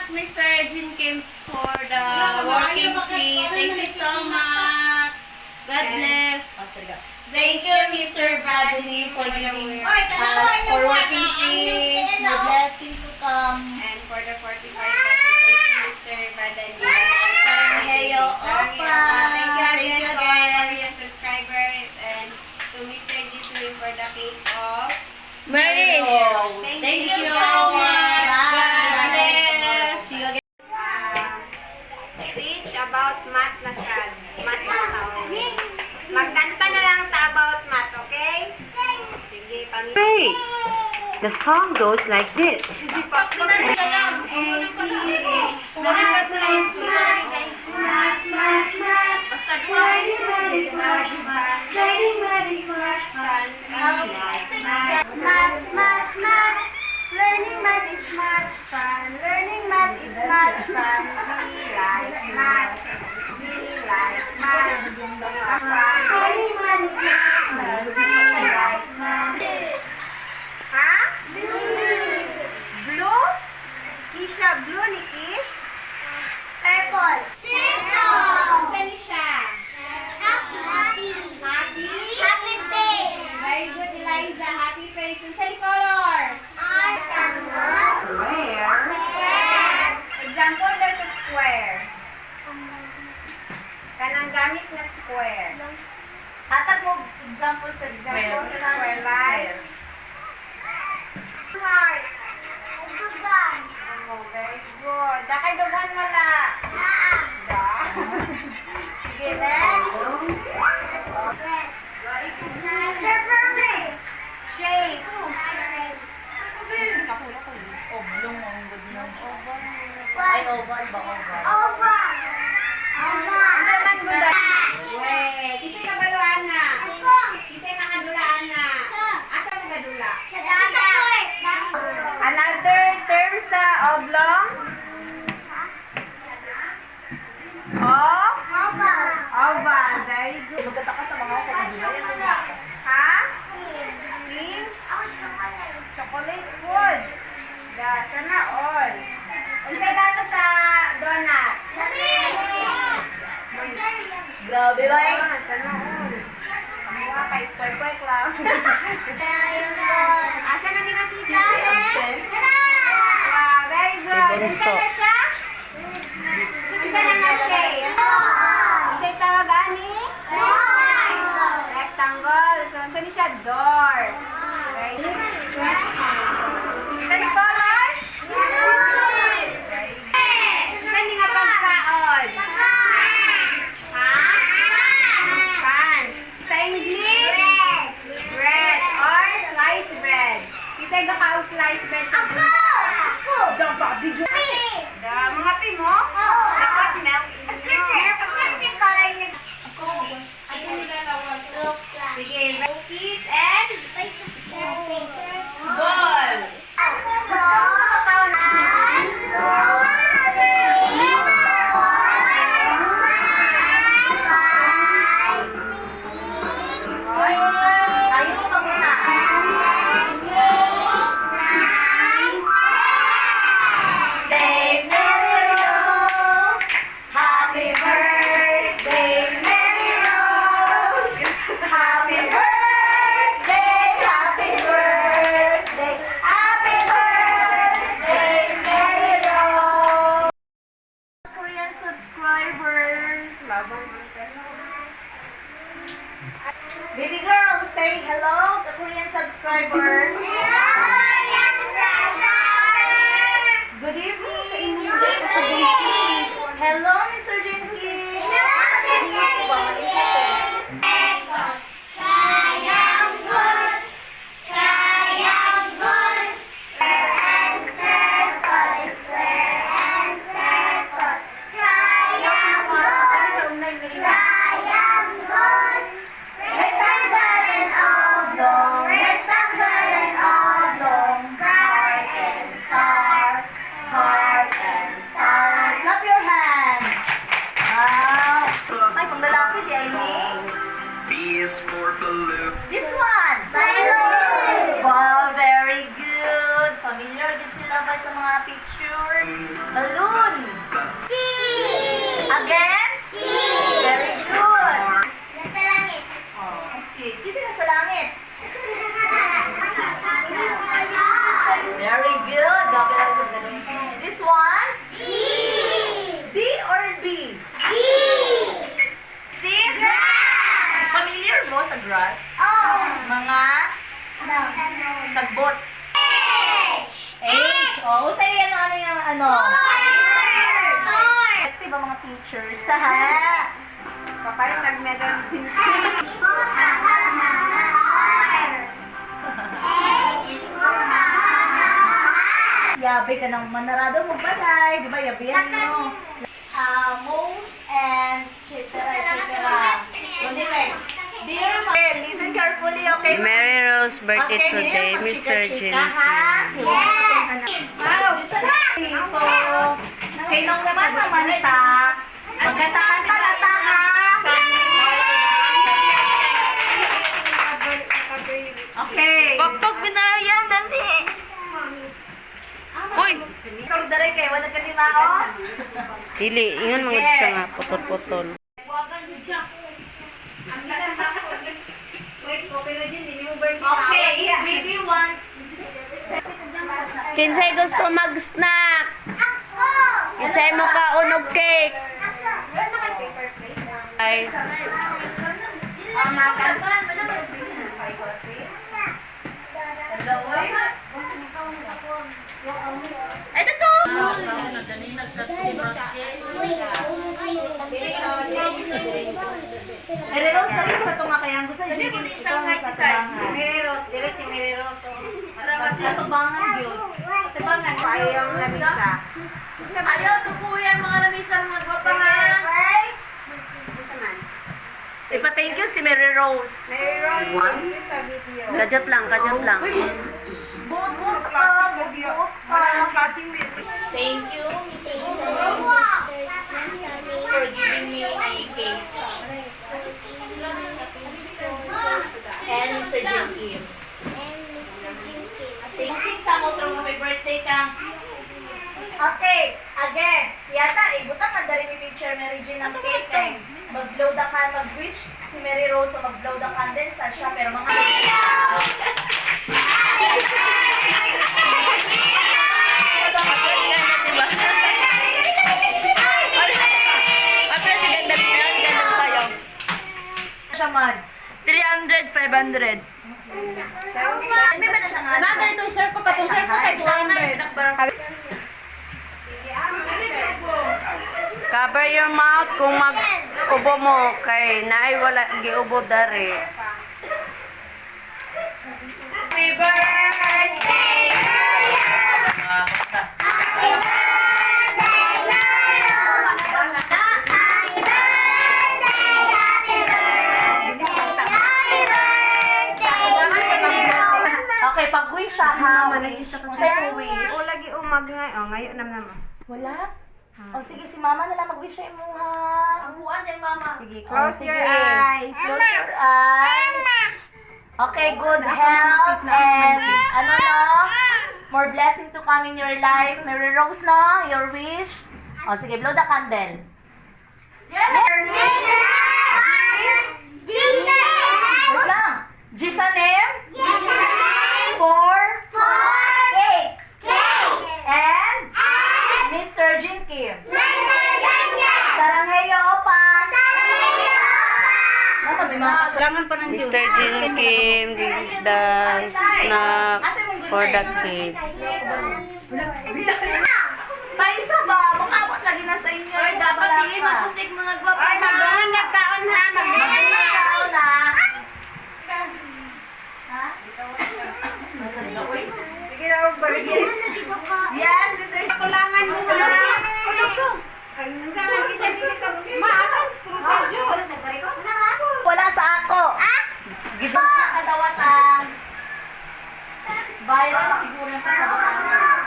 much, Mr. Jin Kim, for the working fee. Thank you so much. God bless. Thank you, Mr. Baduni, for giving us for working fees, for blessing to come. And for the 45 pesos, thank you, Mr. Baduni. Thank you again to our Korean subscribers and to Mr. Jisoo for the cake of Mary. Thank you so much. God bless. See you again. Teach about math lesson. Math na tawag. Magkanta na lang ta about math, okay? Sige, pamilya. Hey, the song goes like this. Learning math is much fun. Learning math is much fun. We like math. We like math. Learning math is much fun. We like math. Ha? Blue? Kisha blue ni Kish? Purple. Saan siya? Happy. Happy face. Very good, Eliza. Happy face. Saan ni color? Example, there's a square. Kanang gamit na square. Hatag mo example sa square. Square like heart. Oh, very good. Dakay dugan mo na. Da. Sige, next. Shape. Oblong ang good ng oval. Ay, oval ba? Oval. Wait, kisay kagaduan na. Kisay nakadulaan na. Asa mo gadula? Another term sa oblong? Oval. Very good. Magkataka sa mga oval. Ha? Cream? Chocolate food. Sana all. Unsay lasa sa donut? Grabe ba eh? Sana all. Mga kay square lang. Asa na ni nakita? Wow, very good. Isa na siya? Isa na na siya. Isa'y tawag ani? Rectangle. So, saan siya? Door. Very good. Isa ni color? Isa ni nga pagkaon? Ha? Pan. Sa English? Bread or sliced bread. Isa'y gakaw sliced bread sa Daba, video. Mga pimo? Dapat milk in Sige, cookies and ball. Gusto mo makakaon na? Ayun ka muna. Happy birthday, Mary Rose. Happy birthday, happy birthday, happy birthday, Mary Rose. Korean subscribers. Baby girl, say hello to Korean subscribers. Good evening sa inyo. Hello, Mr. Jinky. Rectangle and oblong, rectangle Balloon. Again? Very good. Okay. Kasi nasa langit. Very good. This one? D or B? This? Familiar mo sa grass? Mga sagbot. H. Oh, usay yan ano yung ano? Ito ba mga teachers? Ha? Papayag nag-medal din. Yabi ka ng manarado mo balay. Di ba yabi yan nyo? Most and etc. Dear Mother, listen carefully, okay? Mary Rose birthday Okay, today, hindi Mr. na Jin. Wow, so, kay nung naman ta, magkanta-kanta na ta, ha? Okay. Pagpag binarayan, dali. Hoy! Ikaw dari kay wala ka ni Mao? Dili, ingon mga siya nga, putol-putol. Okay, baby one. Kinsay gusto mag-snack? Kinsay mo ka unog cake? Ay, Ay, dito! Mary Rose, dali sa tunga kaya gusto niya ito sa tabangan. Mary Rose, dire si Mary Rose. Sa tabangan yun. Tabangan. Ayaw lamisa. Ayaw, tukuyan mga lamisa mga gwapahan. Ipa-thank you si Mary Rose. Mary Rose, thank you sa video. kajot lang, kajot lang. Buot ka, buot ka. Thank you, Mr. Lisa, for giving me a cake. And Mr. Jim Kim. Thank you sa motor mo, may birthday ka. Okay, again. Yata, ibutang na dali ni Teacher Mary Jean ng cake. Eh. Mag-blow the candle, mag-wish si Mary Rose o mag-blow the candle sa siya. Pero mga... Siya, Mads. 300, 500. Naga itong share ko pa. Itong share ko kay 200. Cover your mouth kung mag-ubo mo kay naay wala giubo dari. Happy birthday! Okay, pag-wish siya ha. Wish. O lagi umag nga. O ngayon naman. Wala? O sige, si mama na lang mag-wish siya mo ha. Ang buwan sa mama. Sige, close your eyes. Close your eyes. Okay, good health and ano no? More blessing to come in your life. Mary Rose no? Your wish. O sige, blow the candle. Wait lang. Jisanem? For? Cake. And? Mr. Jin Kim. Sarangheyo Opan. Ano, may mga Kailangan pa ng Mr. Jin Kim, this is the snack for the kids. Paisa ba? Makabot lagi na sa inyo. Ay, dapat hindi mapusik mga gwapa. Ay, magbangan na taon ha. Magbangan na taon na. Ha? Nasaan ka? Uy. Sige na, balik. Yes, Mr. Kulangan mo ha. Ang sama kita dito. Maasang screw sa Diyos. Wala sa ako. Gito na kadawatan. Viral siguro yung kasabatan.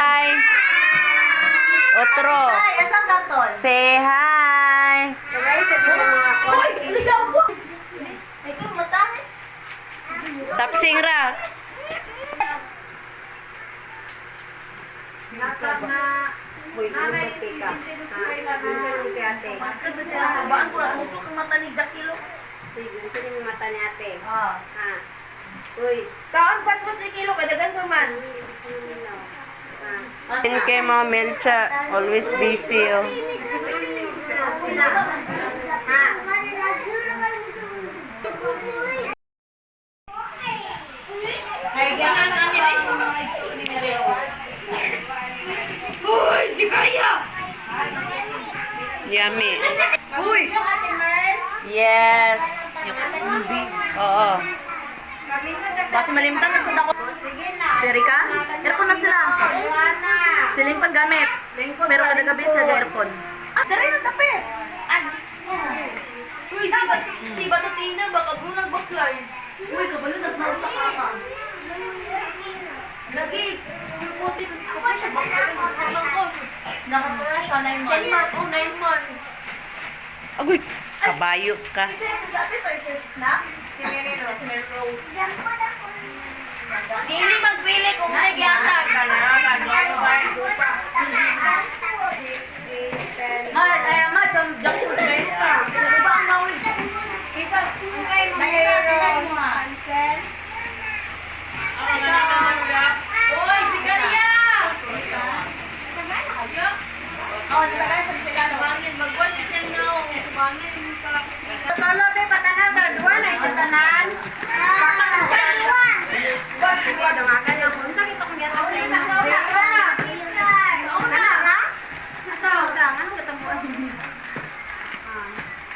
Hi. Otro. Ay, asang karton? Say hi. Uy, ligaw mo. Ay, kung matang. Tapsing ra. Kasi sila habaan ko lang usok ang mata ni Jakilo. Sino yung mata ni ate? Ah. Ha? Uy. Kaan pas si Kilo kadagan pa man. Sin kay mo, Melcha. Always busy, oh. Ay ganan ani ay ni Mereos. Uy, si Kaya. Yummy. Uy. Yes. Oo. Basi malimtan na sa dako. Serika? Earphone na sila. Siling paggamit. Pero kada gabi sa earphone. Ah, dere na tapet. Uy, si Batatina baka brunag baklay. Uy, kabalo nagnaw sa kama. Lagi, yung puti ko pa siya baklay sa katang ko. Nakapura siya 9 months. 10 months, 9 months. Agoy, kabayo ka. Kasi sa atin sa snap, si Mary Rose. Dili magpili kung may giyatag. Ma, sa Jackie Teresa. Ano ba ang mawin? Isa, Hansel. Uy, si Karia! Oh, natagal siya sila. Bangin, mag-watch niya na. Bangin pa. Solo, be, patanan ba? Duwa na ito tanan. Sige, dumagan niya. Kung saan ito kung yatang sa ina.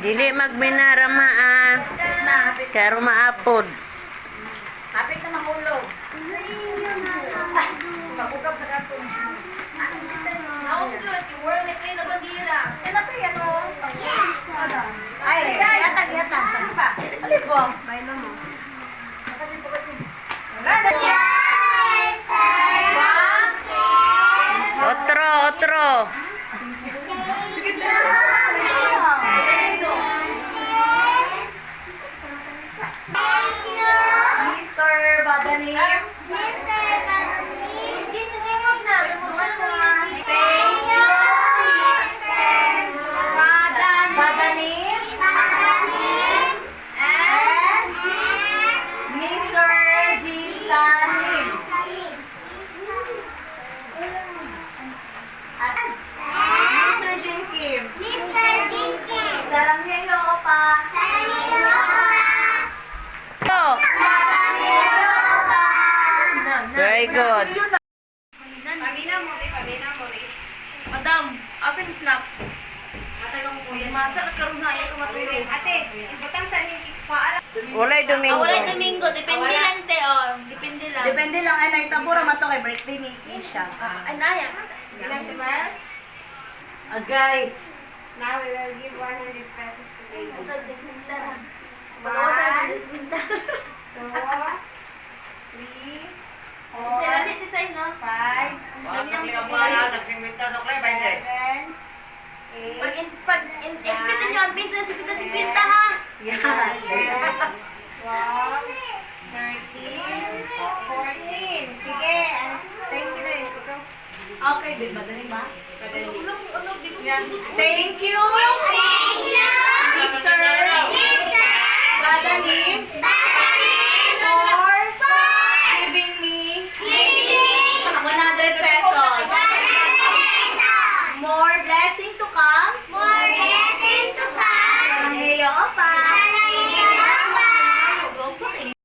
Dili magminarama, ah. Karo maapod. Hapit na mahulog. Pagkukap sa katong. Ako good, world na kayo na bandira. Tinapay yan o. Ay, yatag. Ano ba? Alin po? Bailo mo. Otro. Mr. Badanim. Badanim. And Mr. G. Salim. Mr. Jin Kim. Sarang hello pa. Oh, very good. Madam, akin snap. Masa nagkaroon na ito matulog. Ate, ibutang sa paala. Walay Domingo. Walay Domingo, depende lang te, oh. Depende lang. Depende lang, ay naitabura man to kay birthday ni Keisha. Ay, naya. Ilan te mas? Agay. Now we will give 100 pesos today. Ito, depende. One, 2, 3, 4, 5, 7, 8, Pag-expect nyo ang business, ipita si Pinta ha. 12, 13, 14. Sige, thank you na yun. Ikaw. Okay, babe, madali ba? Madali. Thank you, Mr. Badalim, for giving me 100 pesos. More blessing to come. Ang heyo pa.